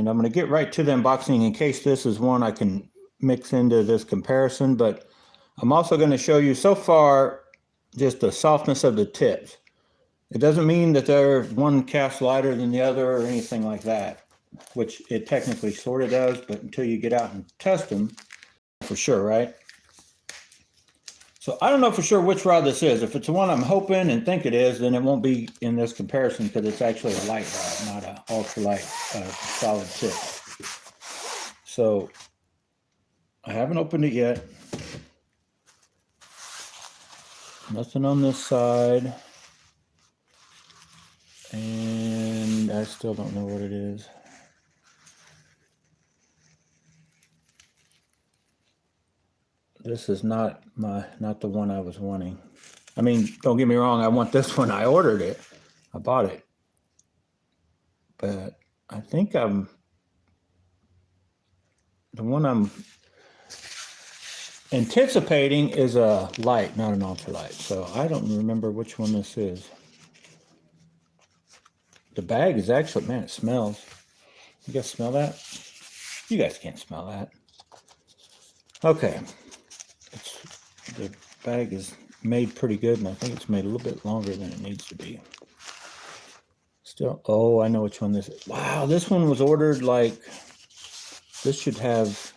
And I'm going to get right to the unboxing in case this is one I can mix into this comparison, but I'm also going to show you so far just the softness of the tips. It doesn't mean that they're one cast lighter than the other or anything like that, which it technically sort of does, but until you get out and test them, for sure, right? So I don't know for sure which rod this is. If it's the one I'm hoping and think it is, then it won't be in this comparison because it's actually a light rod, not an ultralight solid tip. So I haven't opened it yet. Nothing on this side. And I still don't know what it is. This is not the one I was wanting. I mean, don't get me wrong, I want this one. I ordered it. I bought it. But I think the one I'm anticipating is a light, not an ultralight. So I don't remember which one this is. The bag is actually, man, it smells. You guys smell that? You guys can't smell that. Okay. The bag is made pretty good, and I think it's made a little bit longer than it needs to be. Still, oh, I know which one this is. Wow, this one was ordered like, this should have,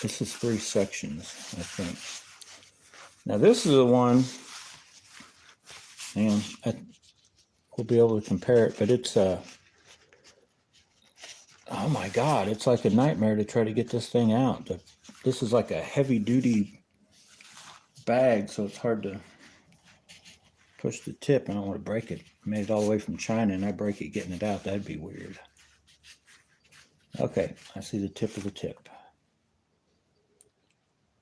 this is 3 sections, I think. Now this is the one, and we'll be able to compare it, but it's oh my God, it's like a nightmare to try to get this thing out. This is like a heavy duty bag, so it's hard to push the tip. I don't want to break it. I made it all the way from China and I break it getting it out. That'd be weird. Okay, I see the tip of the tip.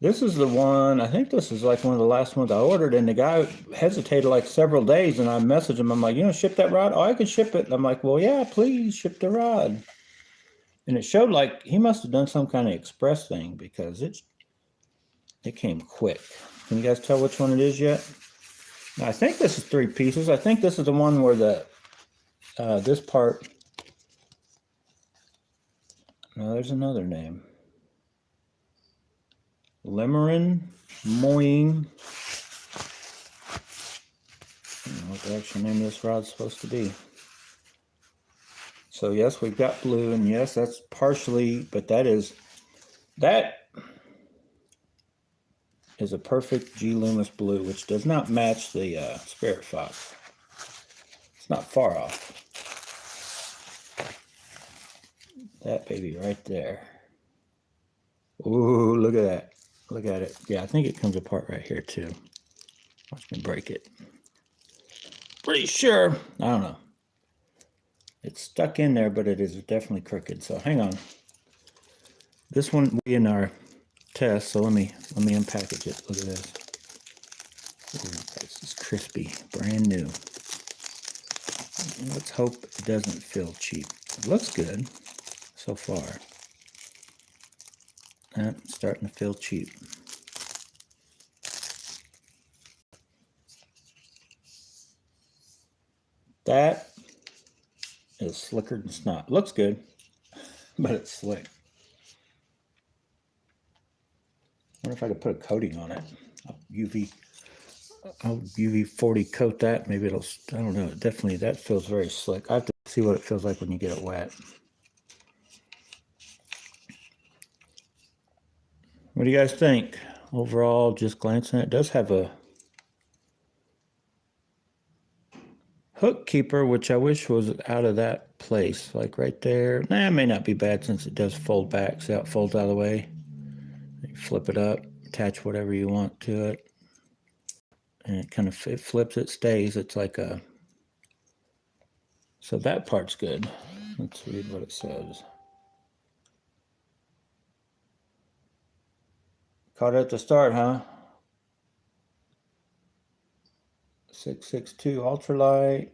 This is the one, I think this is like one of the last ones I ordered, and the guy hesitated like several days, and I messaged him. I'm like, you know, ship that rod? Oh, I can ship it. And I'm like, well, yeah, please ship the rod. And it showed like he must have done some kind of express thing because it came quick. Can you guys tell which one it is yet? Now, I think this is 3 pieces. I think this is the one where this part. No, there's another name. Limerin Moing. I don't know what the actual name of this rod's supposed to be. So yes, we've got blue, and yes, that's partially, but that is a perfect G Loomis blue, which does not match the Spirit Fox. It's not far off. That baby right there. Ooh, look at that. Look at it. Yeah, I think it comes apart right here too. Watch me break it. Pretty sure. I don't know. It's stuck in there, but it is definitely crooked. So hang on. This one will be in our test, so let me unpackage it. Look at this. Ooh, this is crispy, brand new. Let's hope it doesn't feel cheap. It looks good so far. It's starting to feel cheap. That is slicker than snot. Looks good, but it's slick. I wonder if I could put a coating on it. I'll UV 40 coat that. Maybe it'll, I don't know. Definitely, that feels very slick. I have to see what it feels like when you get it wet. What do you guys think? Overall, just glancing at it, does have a hook keeper, which I wish was out of that place, like right there. Nah, it may not be bad since it does fold back. See how it folds out of the way? You flip it up, attach whatever you want to it, and it flips, it stays. It's like a, so that part's good. Let's read what it says. Caught it at the start, huh? 662 ultralight.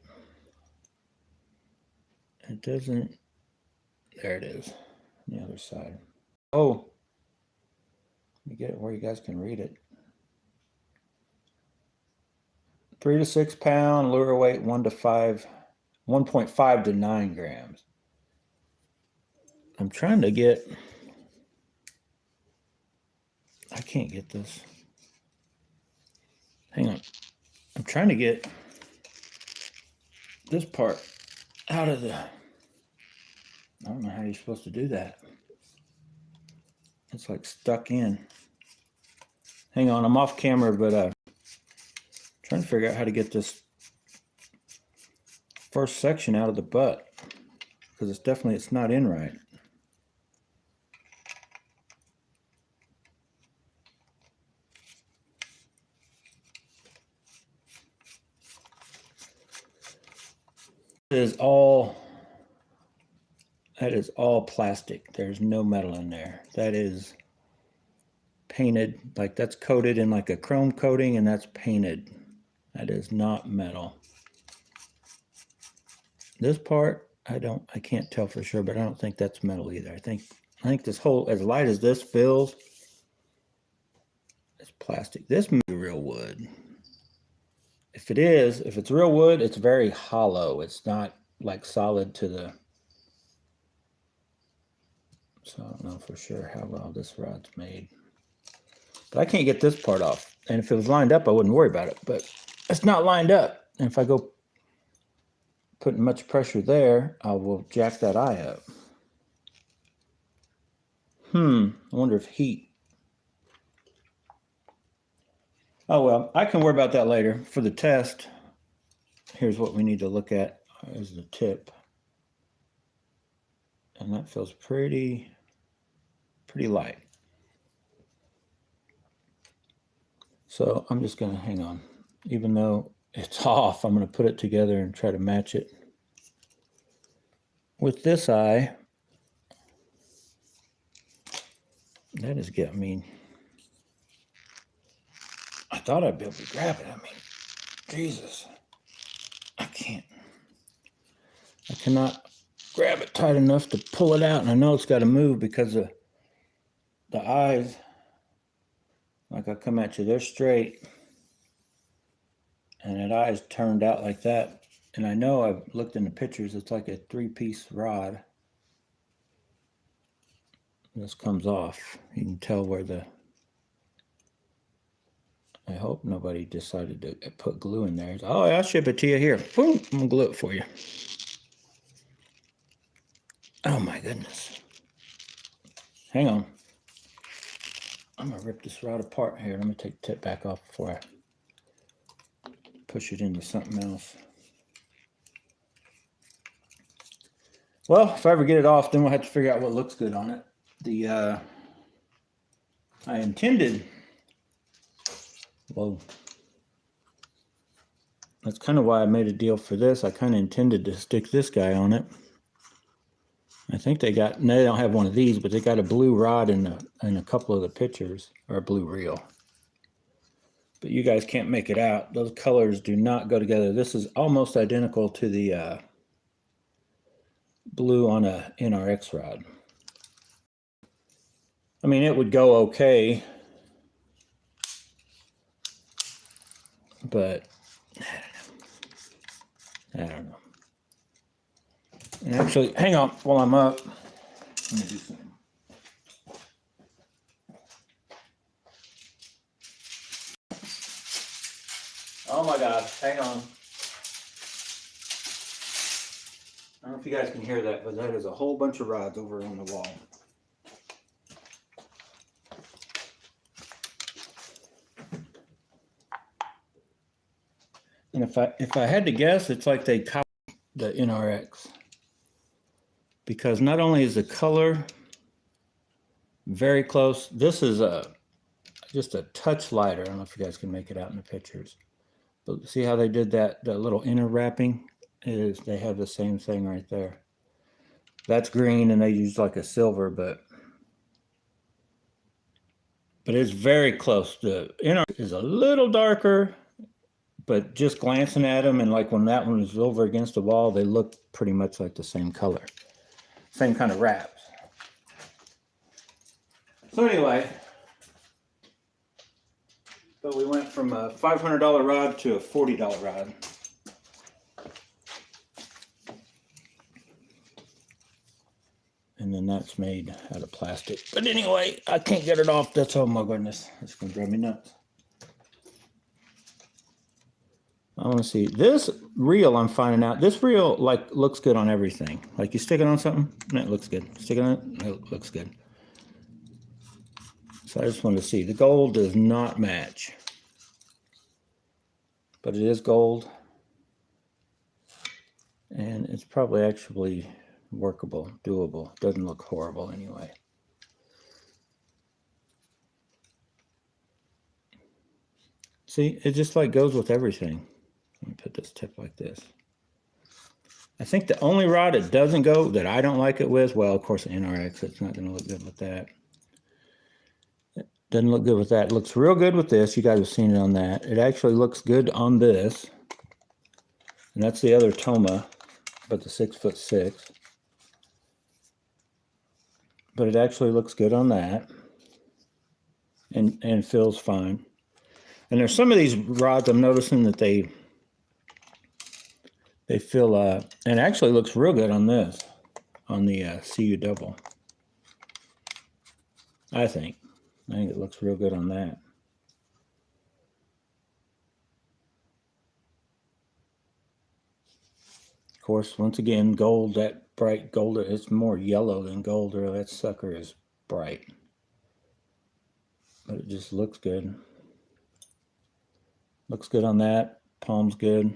It doesn't, there it is, on the other side. Oh, let me get it where you guys can read it. 3 to 6 pound, lure weight 1.5 to 9 grams. I'm trying to get, I can't get this. Hang on. I'm trying to get this part out of the, I don't know how you're supposed to do that. It's like stuck in. Hang on, I'm off camera, but trying to figure out how to get this first section out of the butt, because it's not in right. That is all plastic. There's no metal in there. That is painted, like that's coated in like a chrome coating, and that's painted. That is not metal. This part, I can't tell for sure, but I don't think that's metal either. I think this whole, as light as this feels, it's plastic. This may be real wood. If it's real wood, it's very hollow. It's not like solid to the, so I don't know for sure how well this rod's made. But I can't get this part off. And if it was lined up, I wouldn't worry about it. But it's not lined up. And if I go putting much pressure there, I will jack that eye up. I wonder if heat. Oh, well, I can worry about that later. For the test, here's what we need to look at. Is the tip. And that feels pretty light. So I'm just going to hang on. Even though it's off, I'm going to put it together and try to match it. With this eye, that is getting me. I thought I'd be able to grab it. I mean, Jesus. I cannot grab it tight enough to pull it out. And I know it's got to move because of the eyes. Like I come at you, they're straight. And that eye's turned out like that. And I know I've looked in the pictures, it's like a 3-piece rod. This comes off. You can tell where the, I hope nobody decided to put glue in there. Oh, I'll ship it to you here. Boom, I'm gonna glue it for you. Oh my goodness. Hang on. I'm gonna rip this rod apart here. Let me take the tip back off before I push it into something else. Well, if I ever get it off, then we'll have to figure out what looks good on it. I intended, well, that's kind of why I made a deal for this. I kind of intended to stick this guy on it. I think they don't have one of these, but they got a blue rod in a couple of the pictures, or a blue reel. But you guys can't make it out. Those colors do not go together. This is almost identical to the blue on a NRX rod. I mean, it would go okay, but I don't know. And actually, hang on while I'm up. Let me do something. Oh my gosh, hang on. I don't know if you guys can hear that, but that is a whole bunch of rods over on the wall. And if I had to guess, it's like they copied the NRX. Because not only is the color very close, this is just a touch lighter. I don't know if you guys can make it out in the pictures. But see how they did that, the little inner wrapping? They have the same thing right there. That's green and they use like a silver, but it's very close. The inner is a little darker, but just glancing at them, and like when that one is over against the wall, they look pretty much like the same color. Same kind of wraps. So anyway, but we went from a $500 rod to a $40 rod. And And then that's made out of plastic. But anyway, I can't get it off. That's, oh my goodness. It's going to drive me nuts. I want to see this reel. I'm finding out this reel like looks good on everything. Like you stick it on something and it looks good. Stick it on it, it looks good. So I just wanted to see. The gold does not match, but it is gold, and it's probably actually workable, doable. Doesn't look horrible anyway. See, it just like goes with everything. Let me put this tip like this. I think the only rod it doesn't go that I don't like it with, well, of course, NRX, it's not going to look good with that. It doesn't look good with that. It looks real good with this. You guys have seen it on that. It actually looks good on this. And that's the other Toma, but the 6'6". But it actually looks good on that. And feels fine. And there's some of these rods I'm noticing that they feel, and actually looks real good on this, on the CU double. I think it looks real good on that. Of course, once again, gold, that bright gold, it's more yellow than gold, or that sucker is bright. But it just looks good. Looks good on that. Palm's good.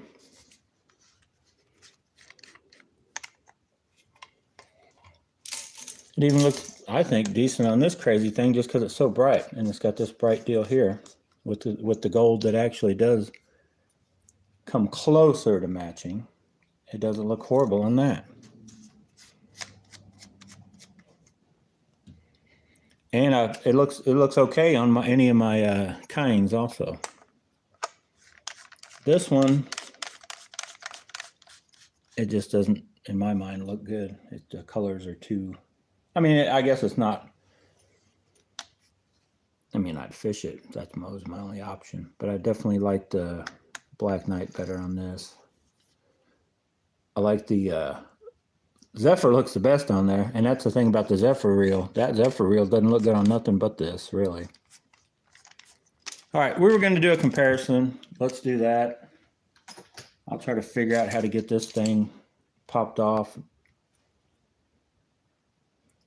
It even looks, I think, decent on this crazy thing just because it's so bright. And it's got this bright deal here with the gold that actually does come closer to matching. It doesn't look horrible on that. And it looks okay on any of my kinds also. This one, it just doesn't, in my mind, look good. The colors are too, I mean, I guess it's not, I mean, I'd fish it. That's my only option. But I definitely like the Black Knight better on this. I like the Zephyr looks the best on there. And that's the thing about the Zephyr reel. That Zephyr reel doesn't look good on nothing but this, really. All right, we were going to do a comparison. Let's do that. I'll try to figure out how to get this thing popped off.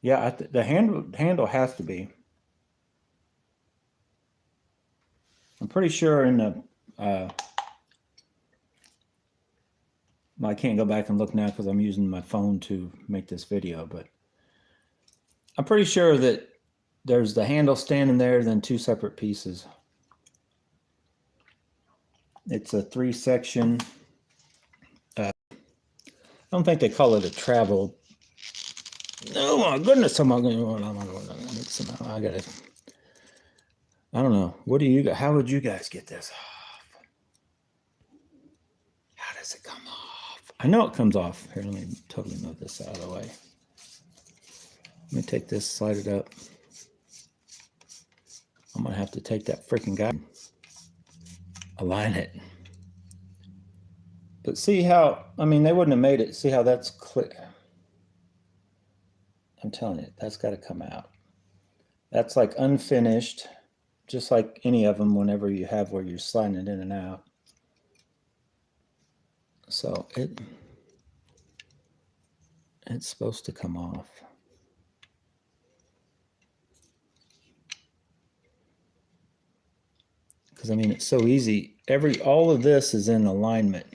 Yeah, the handle has to be. I'm pretty sure in the, I can't go back and look now because I'm using my phone to make this video, but I'm pretty sure that there's the handle standing there, then two separate pieces. It's a 3-section. I don't think they call it a travel. Oh my goodness! I gotta. I don't know. What do you got? How would you guys get this off? How does it come off? I know it comes off. Here, let me totally move this out of the way. Let me take this, slide it up. I'm gonna have to take that freaking guy, align it. But see how, I mean, they wouldn't have made it. See how that's clear. I'm telling you, that's got to come out. That's like unfinished, just like any of them whenever you have where you're sliding it in and out. So it's supposed to come off. Because I mean, it's so easy. All of this is in alignment,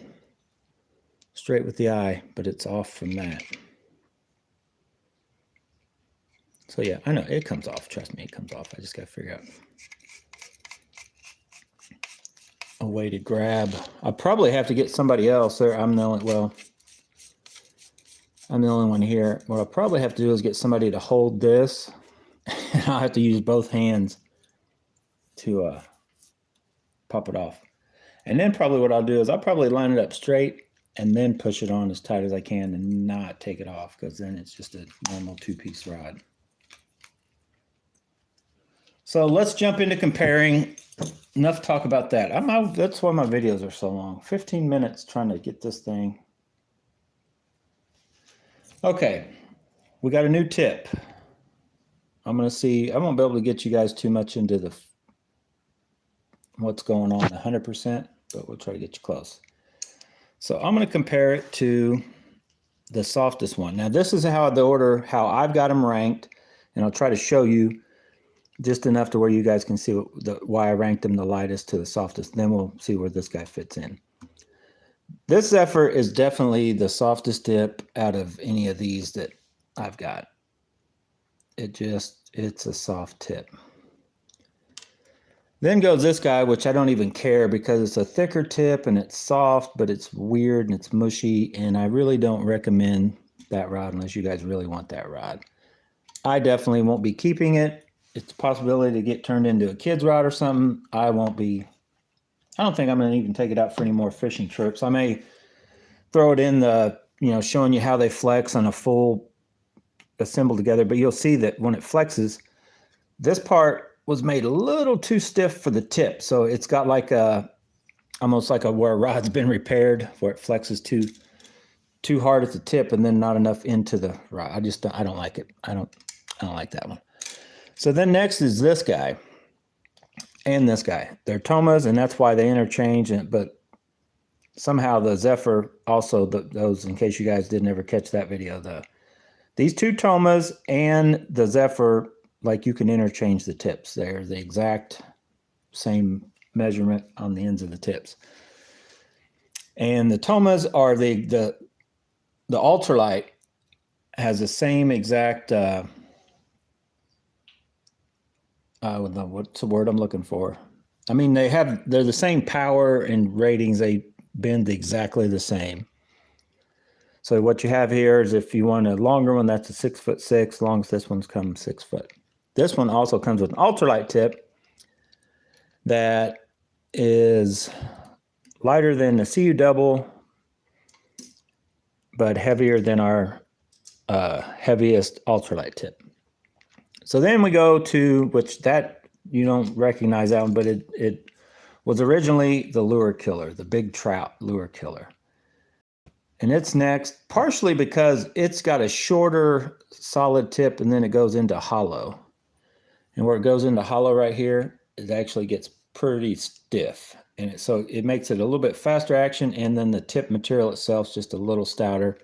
straight with the eye, but it's off from that. So yeah, I know it comes off. Trust me, it comes off. I just got to figure out a way to grab. I'll probably have to get somebody else there. I'm the only one here. What I'll probably have to do is get somebody to hold this. And I'll have to use both hands to pop it off. And then probably what I'll do is I'll probably line it up straight and then push it on as tight as I can and not take it off, because then it's just a normal 2-piece rod. So let's jump into comparing. Enough talk about that. That's why my videos are so long. 15 minutes trying to get this thing. Okay, we got a new tip. I'm going to see, I won't be able to get you guys too much into the what's going on 100%, but we'll try to get you close. So I'm going to compare it to the softest one. Now this is how how I've got them ranked, and I'll try to show you just enough to where you guys can see why I ranked them the lightest to the softest. Then we'll see where this guy fits in. This Zephyr is definitely the softest tip out of any of these that I've got. It's a soft tip. Then goes this guy, which I don't even care because it's a thicker tip and it's soft, but it's weird and it's mushy, and I really don't recommend that rod unless you guys really want that rod. I definitely won't be keeping it. It's a possibility to get turned into a kid's rod or something. I don't think I'm going to even take it out for any more fishing trips. I may throw it in the, showing you how they flex on a full assembled together, but you'll see that when it flexes, this part was made a little too stiff for the tip. So it's got like almost like where a rod's been repaired, where it flexes too hard at the tip and then not enough into the rod. I don't like it. I don't like that one. So then next is this guy and this guy. They're Tomas, and that's why they interchange. But somehow the Zephyr also, those, in case you guys didn't ever catch that video, these two Tomas and the Zephyr, like, you can interchange the tips. They're the exact same measurement on the ends of the tips. And the Tomas are the ultralight has the same exact what's the word I'm looking for? I mean, they're the same power and ratings. They bend exactly the same. So what you have here is, if you want a longer one, that's a 6'6", longest this one's come 6 foot. This one also comes with an ultralight tip that is lighter than the CU double, but heavier than our heaviest ultralight tip. So then we go to, which that you don't recognize that one, but it was originally the lure killer, the big trout lure killer. And it's next, partially because it's got a shorter solid tip and then it goes into hollow. And where it goes into hollow right here, it actually gets pretty stiff. And so it makes it a little bit faster action, and then the tip material itself is just a little stouter,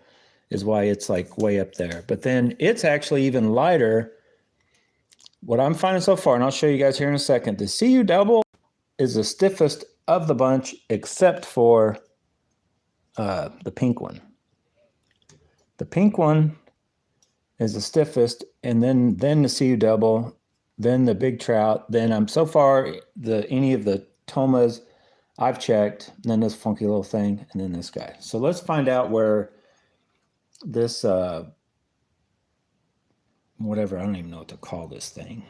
is why it's like way up there. But then it's actually even lighter. What I'm finding so far, and I'll show you guys here in a second, the CU double is the stiffest of the bunch except for the pink one. The pink one is the stiffest, and then the CU double, then the big trout, then so far any of the Tomas I've checked, and then this funky little thing, and then this guy. So let's find out where this whatever, I don't even know what to call this thing.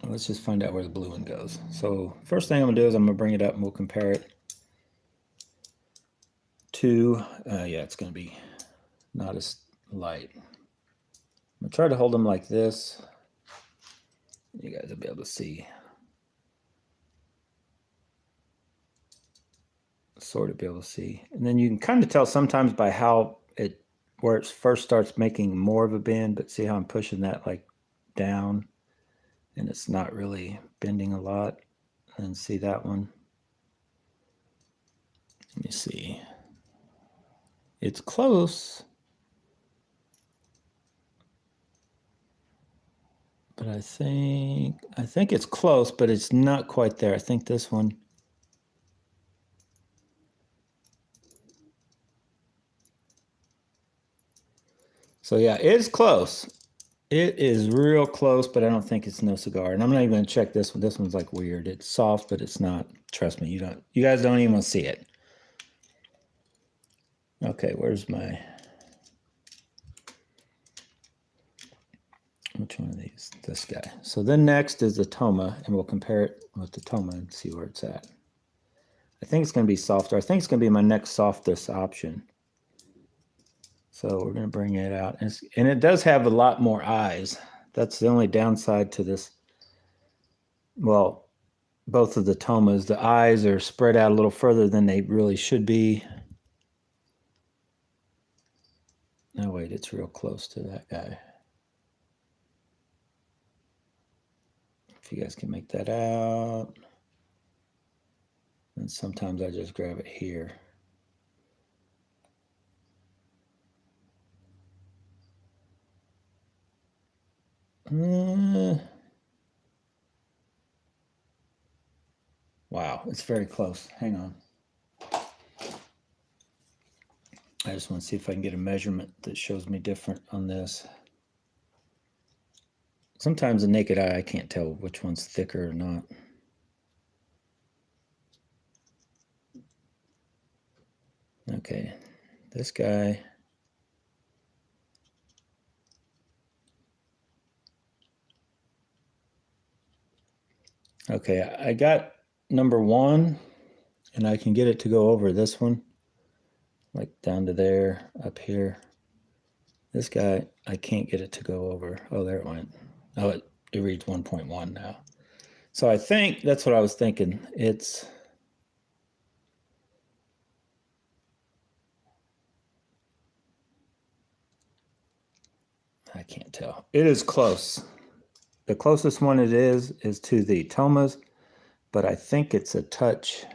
Let's just find out where the blue one goes. So first thing I'm gonna do is I'm gonna bring it up and we'll compare it to, yeah, it's gonna be not as light. I'm gonna try to hold them like this. You guys will be able to see, sort of be able to see. And then you can kind of tell sometimes by how where it first starts making more of a bend, but see how I'm pushing that like down and it's not really bending a lot. And see that one. Let me see. It's close, but I think it's close, but it's not quite there. I think this one. So yeah, it's close. It is real close, but I don't think it's no cigar. And I'm not even gonna check this one. This one's like weird. It's soft, but it's not. Trust me, you guys don't even see it. Okay, where's my, which one of these? This guy. So then next is the Toma, and we'll compare it with the Toma and see where it's at. I think it's gonna be softer. I think it's gonna be my next softest option. So we're going to bring it out. And it does have a lot more eyes. That's the only downside to this. Well, both of the Tomas, the eyes are spread out a little further than they really should be. No, wait, it's real close to that guy. If you guys can make that out. And sometimes I just grab it here. Wow, it's very close. Hang on. I just want to see if I can get a measurement that shows me different on this. Sometimes the naked eye, I can't tell which one's thicker or not. Okay, this guy. Okay, I got number 1, and I can get it to go over this one, like down to there, up here. This guy, I can't get it to go over. Oh, there it went. Oh, it reads 1.1 now. So I think that's what I was thinking. It's I can't tell. It is close. The closest one it is to the Tomas, but I think it's a touch.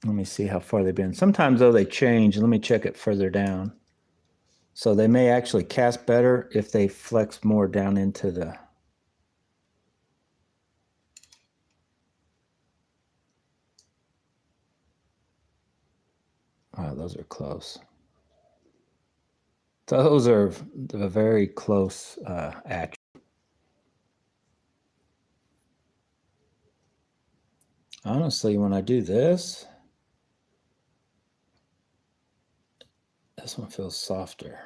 Let me see how far they've been. Sometimes though they change. Let me check it further down. So they may actually cast better if they flex more down into the. Wow, those are close. Those are a very close action. Honestly, when I do this one feels softer.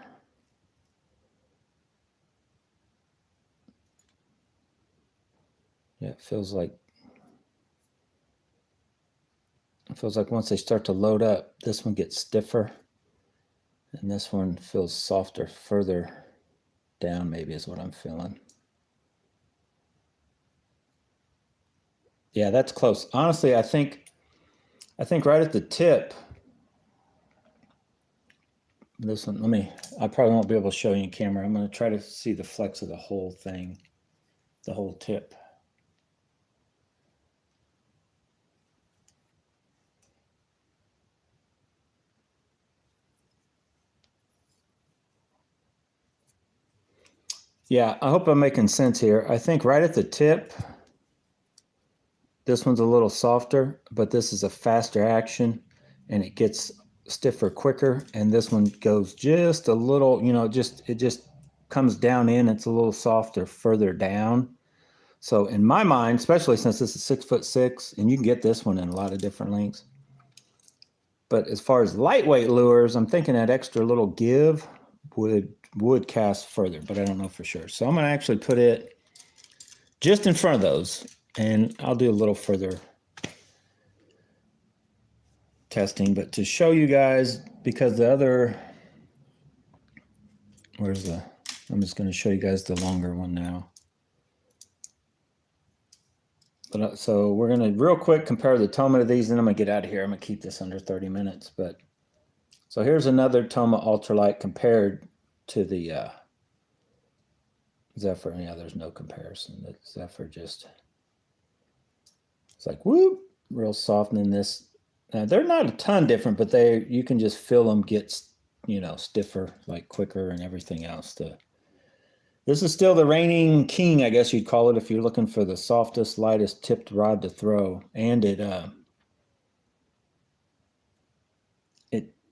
Yeah, it feels like once they start to load up, this one gets stiffer, and this one feels softer further down, maybe is what I'm feeling. Yeah, that's close. Honestly, I think right at the tip, this one, I probably won't be able to show you in camera. I'm going to try to see the flex of the whole thing, the whole tip. Yeah, I hope I'm making sense here. I think right at the tip, this one's a little softer, but this is a faster action, and it gets stiffer quicker. And this one goes just a little, it just comes down in. It's a little softer further down. So in my mind, especially since this is 6'6", and you can get this one in a lot of different lengths. But as far as lightweight lures, I'm thinking that extra little give would cast further, but I don't know for sure. So I'm going to actually put it just in front of those, and I'll do a little further testing. But to show you guys, because the other, I'm just going to show you guys the longer one now. But so we're going to real quick compare the Toma to these, and I'm going to get out of here. I'm going to keep this under 30 minutes. But so here's another Toma ultralight compared to the Zephyr. Yeah, there's no comparison. The Zephyr just, it's like whoop, real soft. And this, now they're not a ton different, but you can just feel them get, stiffer, like quicker and everything else. This is still the reigning king, I guess you'd call it, if you're looking for the softest, lightest tipped rod to throw. And it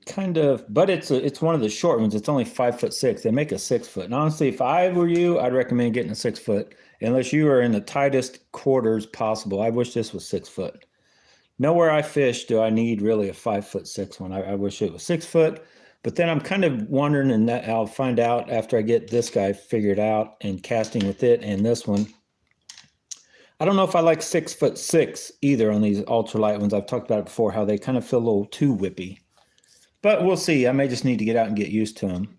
kind of, but it's one of the short ones. It's only 5'6". They make a 6 foot. And honestly, if I were you, I'd recommend getting a 6 foot, unless you are in the tightest quarters possible. I wish this was 6 foot. Nowhere I fish do I need really a 5'6" one. I wish it was 6 foot. But then I'm kind of wondering, and that I'll find out after I get this guy figured out and casting with it and this one. I don't know if I like 6'6" either on these ultralight ones. I've talked about it before, how they kind of feel a little too whippy. But we'll see. I may just need to get out and get used to them.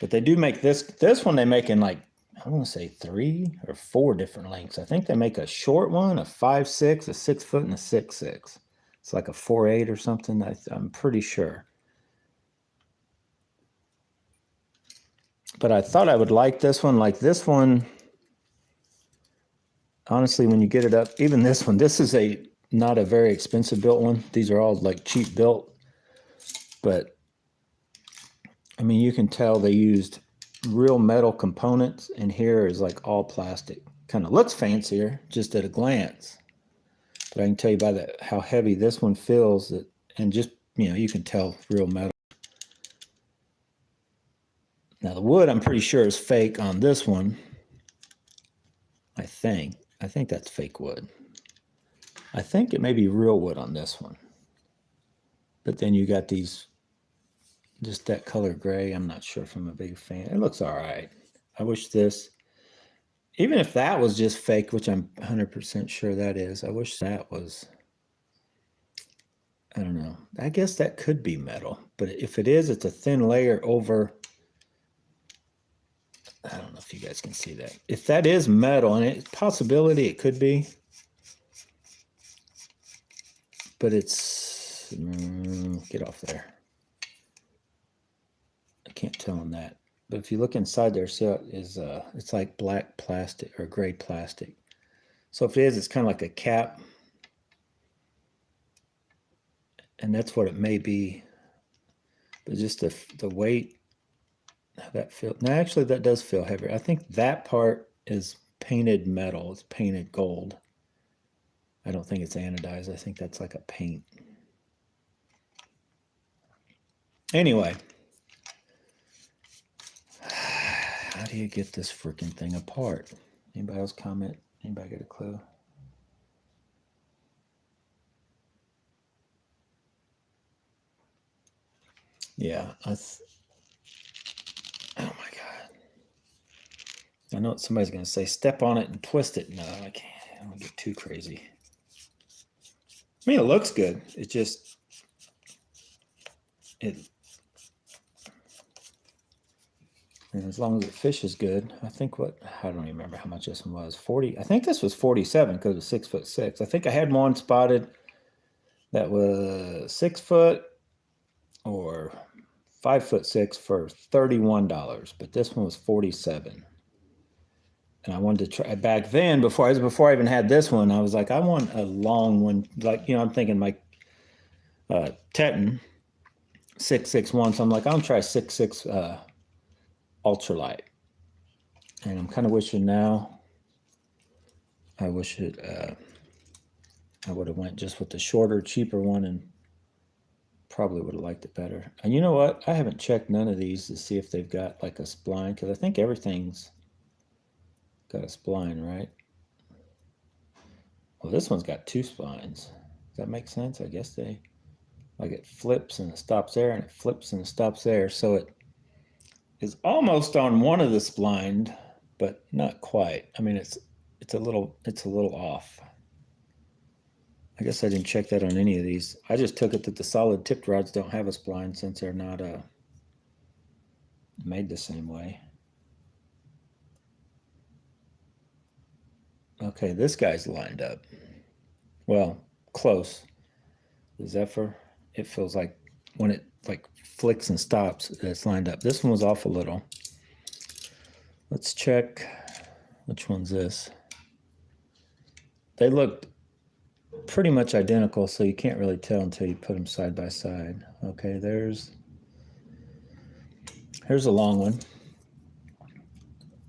But they do make this one, they make in like, I want to say 3 or 4 different lengths. I think they make a short one, a 5'6", a 6 foot, and a 6'6". It's like a 4'8" or something. I'm pretty sure. But I thought I would like this one. Like this one, honestly, when you get it up, even this one, this is not a very expensive built one. These are all like cheap built. But I mean, you can tell they used real metal components, and here is like all plastic. Kind of looks fancier just at a glance. But I can tell you by how heavy this one feels, that, and just, you can tell real metal. Now the wood, I'm pretty sure, is fake on this one. I think that's fake wood. I think it may be real wood on this one. But then you got these, just that color gray. I'm not sure if I'm a big fan. It looks all right. I wish this, even if that was just fake, which I'm 100% sure that is, I wish that was, I don't know. I guess that could be metal. But if it is, it's a thin layer over, I don't know if you guys can see that. If that is metal, and it's a possibility it could be, but it's, get off there. I can't tell on that. But if you look inside there, see how it is, it's like black plastic or gray plastic. So if it is, it's kind of like a cap. And that's what it may be. But just the weight, how that feels. Now, actually, that does feel heavier. I think that part is painted metal. It's painted gold. I don't think it's anodized. I think that's like a paint. Anyway, how do you get this freaking thing apart? Anybody else comment? Anybody get a clue? Yeah, oh my God. I know what somebody's going to say, step on it and twist it. No, I can't. I don't get too crazy. I mean, it looks good. It just, and as long as it fishes good, I think I don't even remember how much this one was. 40, I think this was 47 because it was 6'6". I think I had one spotted that was 6 foot or 5'6" for $31, but this one was 47. And I wanted to try back then before I even had this one. I was like, I want a long one. Like, I'm thinking like Teton 661. So I'm like, I'll try 6'6" ultralight. And I'm kind of wishing now. I wish I would have went just with the shorter, cheaper one, and probably would have liked it better. And you know what? I haven't checked none of these to see if they've got like a spline, because I think everything's got a spline, right? Well, this one's got 2 splines. Does that make sense? I guess it flips and it stops there, and it flips and it stops there. So it is almost on one of the splines, but not quite. I mean, it's a little off. I guess I didn't check that on any of these. I just took it that the solid tipped rods don't have a spline since they're not made the same way. Okay, this guy's lined up. Well, close. The Zephyr, it feels like when it like flicks and stops, it's lined up. This one was off a little. Let's check. Which one's this? They looked pretty much identical, so you can't really tell until you put them side by side. Okay, here's a long one.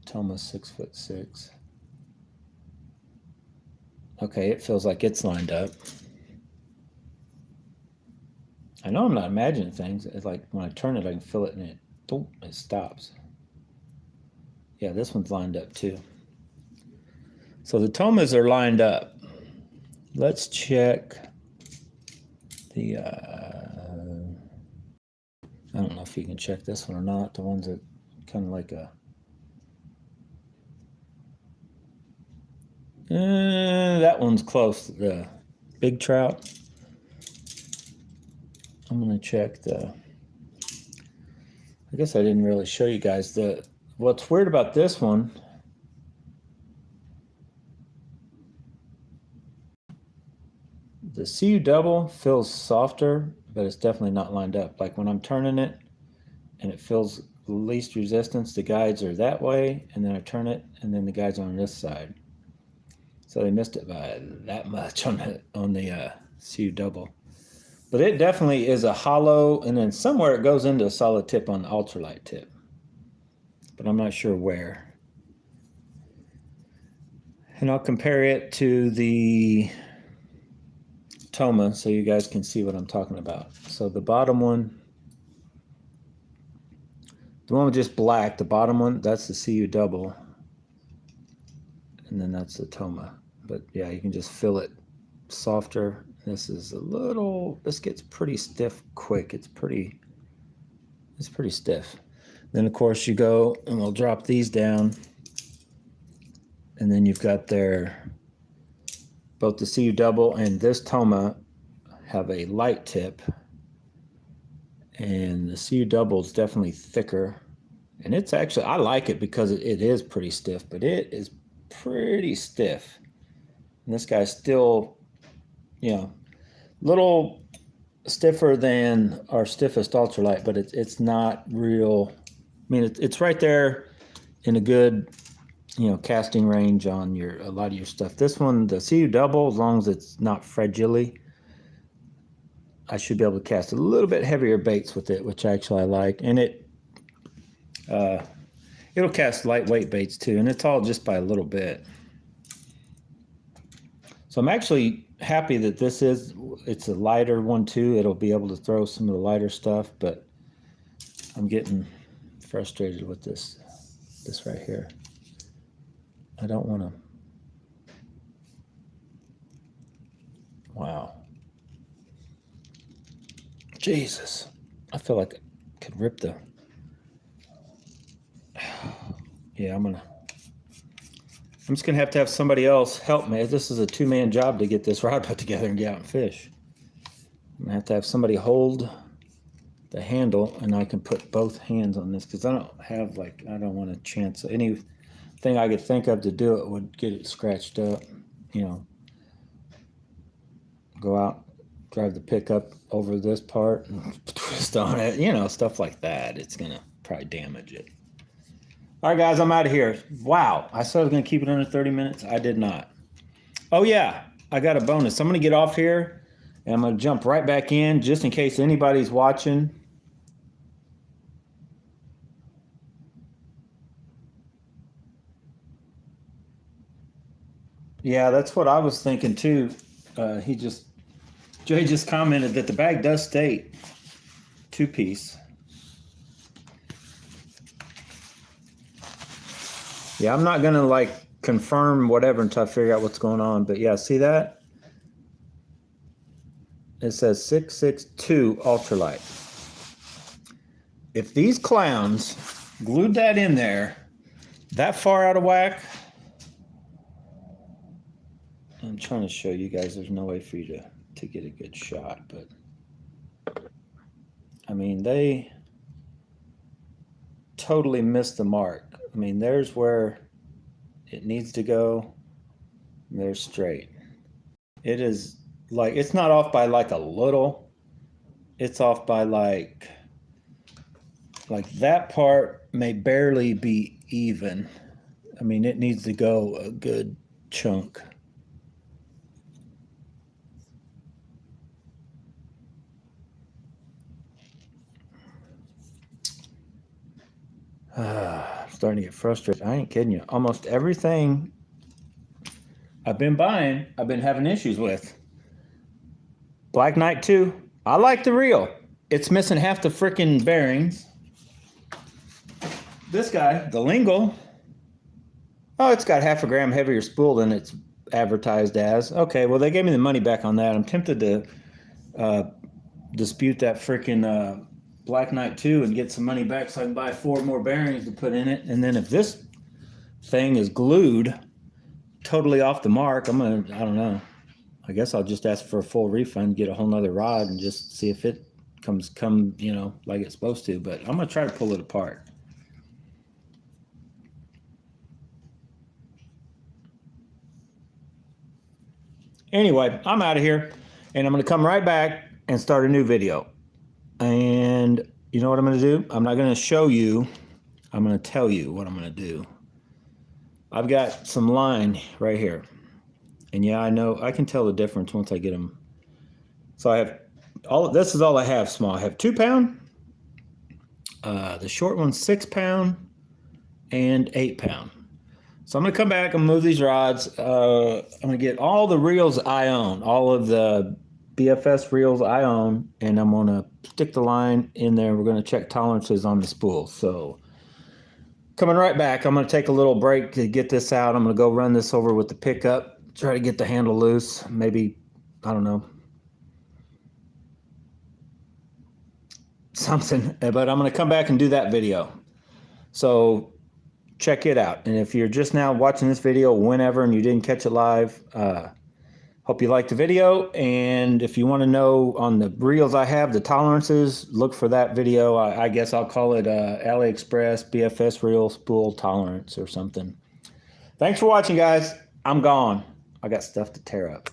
Thomas 6'6". Okay, it feels like it's lined up. I know I'm not imagining things. It's like when I turn it, I can feel it, and it stops. Yeah, this one's lined up too. So the Thomas are lined up. Let's check the, I don't know if you can check this one or not. The ones that kind of like that one's close. The big trout. I'm going to check I guess I didn't really show you guys what's weird about this one. The CU double feels softer, but it's definitely not lined up. Like when I'm turning it, and it feels least resistance. The guides are that way, and then I turn it, and then the guides are on this side. So they missed it by that much on the CU double. But it definitely is a hollow, and then somewhere it goes into a solid tip on the ultralight tip. But I'm not sure where. And I'll compare it to the Toma so you guys can see what I'm talking about. So the bottom one, the one with just black, the bottom one, that's the CU double. And then that's the Toma. But yeah, you can just feel it softer. This is a little, this gets pretty stiff quick. It's pretty stiff. Then of course you go, and we'll drop these down. And then you've got both the CU double and this Toma have a light tip. And the CU double is definitely thicker. And it's actually, I like it because it is pretty stiff, but it is pretty stiff. And this guy's still, you know, little stiffer than our stiffest ultralight, but it's not real. I mean, it's right there in a good, you know, casting range on a lot of your stuff. This one, the CU double, as long as it's not fragile, I should be able to cast a little bit heavier baits with it, which actually I like. And it'll cast lightweight baits too, and it's all just by a little bit. So I'm actually happy that it's a lighter one too. It'll be able to throw some of the lighter stuff, but I'm getting frustrated with this right here. I don't want to. Wow. Jesus. I feel like I could rip the. Yeah, I'm just going to have somebody else help me. This is a two-man job to get this rod put together and get out and fish. I'm going to have somebody hold the handle, and I can put both hands on this because I don't want to chance anything I could think of to do it would get it scratched up, you know. Go out, drive the pickup over this part and twist on it, you know, stuff like that. It's going to probably damage it. All right, guys, I'm out of here. Wow, I said I was going to keep it under 30 minutes. I did not. Oh, yeah, I got a bonus. I'm going to get off here, and I'm going to jump right back in just in case anybody's watching. Yeah, that's what I was thinking, too. Jay just commented that the bag does state 2-piece. Yeah, I'm not gonna like confirm whatever until I figure out what's going on. But yeah, see that? It says 662 ultralight. If these clowns glued that in there that far out of whack, I'm trying to show you guys there's no way for you to get a good shot, but I mean, they totally missed the mark. I mean, there's where it needs to go. They're straight. It is like, it's not off by like a little. It's off by like that part may barely be even. I mean, it needs to go a good chunk. I'm starting to get frustrated. I ain't kidding you. Almost everything I've been buying, I've been having issues with. Black Knight 2, I like the reel. It's missing half the freaking bearings. This guy, the Lingle, oh, it's got half a gram heavier spool than it's advertised as. Okay, well, they gave me the money back on that. I'm tempted to dispute that freaking Black Knight 2 and get some money back so I can buy 4 more bearings to put in it. And then if this thing is glued totally off the mark, I don't know. I guess I'll just ask for a full refund, get a whole nother rod, and just see if it come, you know, like it's supposed to. But I'm going to try to pull it apart. Anyway, I'm out of here, and I'm going to come right back and start a new video. And you know what I'm going to do? I'm not going to show you. I'm going to tell you what I'm going to do. I've got some line right here. And yeah, I know I can tell the difference once I get them. So I have this is all I have small. I have 2 pound, the short one's 6 pound, and 8 pound. So I'm going to come back and move these rods. I'm going to get all the reels I own, all of the BFS reels I own, and I'm going to stick the line in there. We're going to check tolerances on the spool. So coming right back, I'm going to take a little break to get this out. I'm going to go run this over with the pickup, try to get the handle loose. Maybe, I don't know, something. But I'm going to come back and do that video. So check it out. And if you're just now watching this video whenever and you didn't catch it live, hope you liked the video. And if you want to know on the reels I have, the tolerances, look for that video. I guess I'll call it AliExpress BFS reel spool tolerance or something. Thanks for watching, guys. I'm gone. I got stuff to tear up.